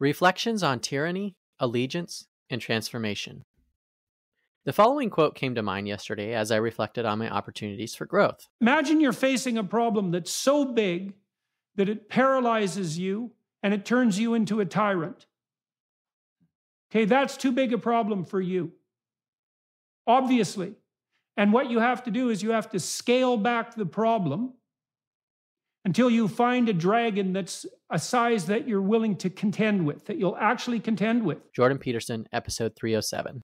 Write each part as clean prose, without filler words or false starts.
Reflections on Tyranny, Allegiance, and Transformation. The following quote came to mind yesterday as I reflected on my opportunities for growth. Imagine you're facing a problem that's so big that it paralyzes you and it turns you into a tyrant. Okay, that's too big a problem for you, obviously. And what you have to do is you have to scale back the problem until you find a dragon that's a size that you're willing to contend with, that you'll actually contend with. Jordan Peterson, episode 307.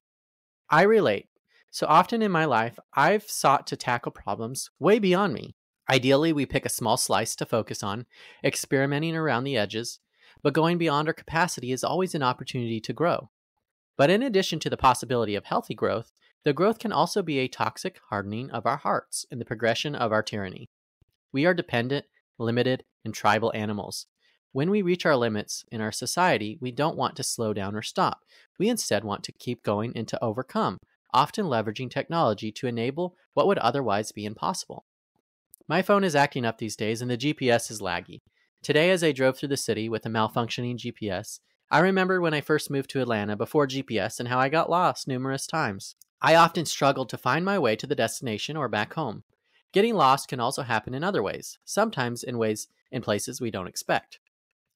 I relate. So often in my life, I've sought to tackle problems way beyond me. Ideally, we pick a small slice to focus on, experimenting around the edges, but going beyond our capacity is always an opportunity to grow. But in addition to the possibility of healthy growth, the growth can also be a toxic hardening of our hearts in the progression of our tyranny. We are dependent, limited, and tribal animals. When we reach our limits in our society, we don't want to slow down or stop. We instead want to keep going and to overcome, often leveraging technology to enable what would otherwise be impossible. My phone is acting up these days and the GPS is laggy. Today, as I drove through the city with a malfunctioning GPS, I remembered when I first moved to Atlanta before GPS and how I got lost numerous times. I often struggled to find my way to the destination or back home. Getting lost can also happen in other ways, sometimes in places we don't expect.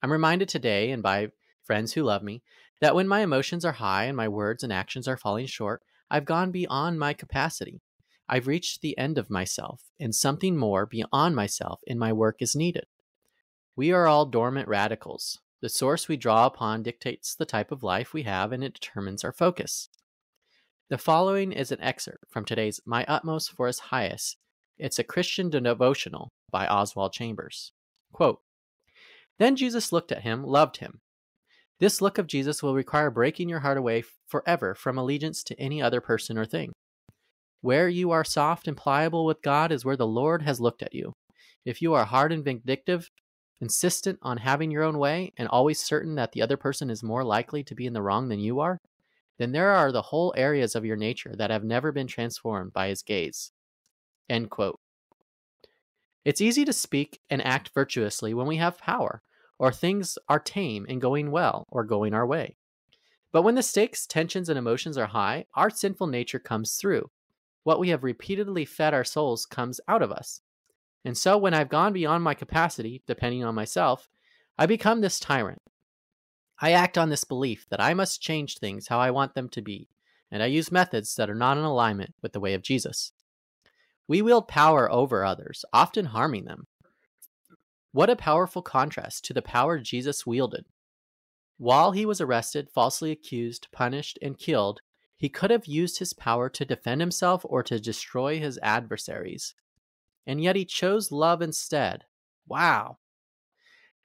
I'm reminded today, and by friends who love me, that when my emotions are high and my words and actions are falling short, I've gone beyond my capacity. I've reached the end of myself, and something more beyond myself in my work is needed. We are all dormant radicals. The source we draw upon dictates the type of life we have, and it determines our focus. The following is an excerpt from today's My Utmost for His Highest. It's a Christian devotional by Oswald Chambers. Quote, "Then Jesus looked at him, loved him. This look of Jesus will require breaking your heart away forever from allegiance to any other person or thing. Where you are soft and pliable with God is where the Lord has looked at you. If you are hard and vindictive, insistent on having your own way, and always certain that the other person is more likely to be in the wrong than you are, then there are the whole areas of your nature that have never been transformed by his gaze." End quote. It's easy to speak and act virtuously when we have power, or things are tame and going well, or going our way. But when the stakes, tensions, and emotions are high, our sinful nature comes through. What we have repeatedly fed our souls comes out of us. And so when I've gone beyond my capacity, depending on myself, I become this tyrant. I act on this belief that I must change things how I want them to be, and I use methods that are not in alignment with the way of Jesus. We wield power over others, often harming them. What a powerful contrast to the power Jesus wielded. While he was arrested, falsely accused, punished, and killed, he could have used his power to defend himself or to destroy his adversaries. And yet he chose love instead. Wow!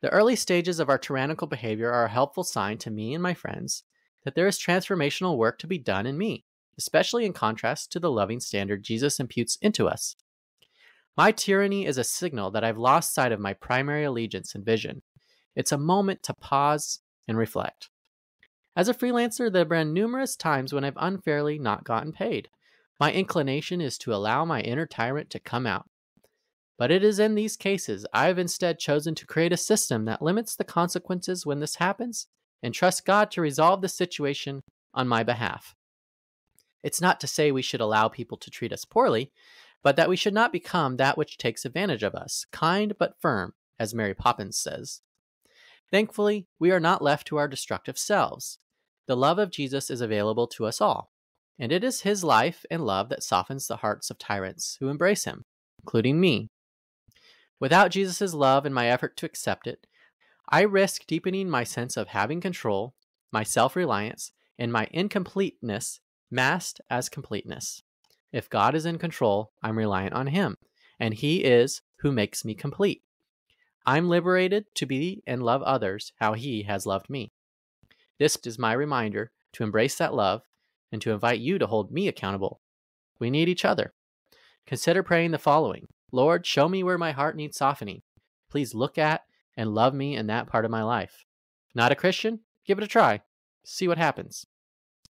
The early stages of our tyrannical behavior are a helpful sign to me and my friends that there is transformational work to be done in me, especially in contrast to the loving standard Jesus imputes into us. My tyranny is a signal that I've lost sight of my primary allegiance and vision. It's a moment to pause and reflect. As a freelancer, there have been numerous times when I've unfairly not gotten paid. My inclination is to allow my inner tyrant to come out. But it is in these cases I've instead chosen to create a system that limits the consequences when this happens and trust God to resolve the situation on my behalf. It's not to say we should allow people to treat us poorly, but that we should not become that which takes advantage of us, kind but firm, as Mary Poppins says. Thankfully, we are not left to our destructive selves. The love of Jesus is available to us all, and it is his life and love that softens the hearts of tyrants who embrace him, including me. Without Jesus' love and my effort to accept it, I risk deepening my sense of having control, my self-reliance, and my incompleteness masked as completeness. If God is in control, I'm reliant on him, and he is who makes me complete. I'm liberated to be and love others how he has loved me. This is my reminder to embrace that love and to invite you to hold me accountable. We need each other. Consider praying the following. Lord, show me where my heart needs softening. Please look at and love me in that part of my life. Not a Christian? Give it a try. See what happens.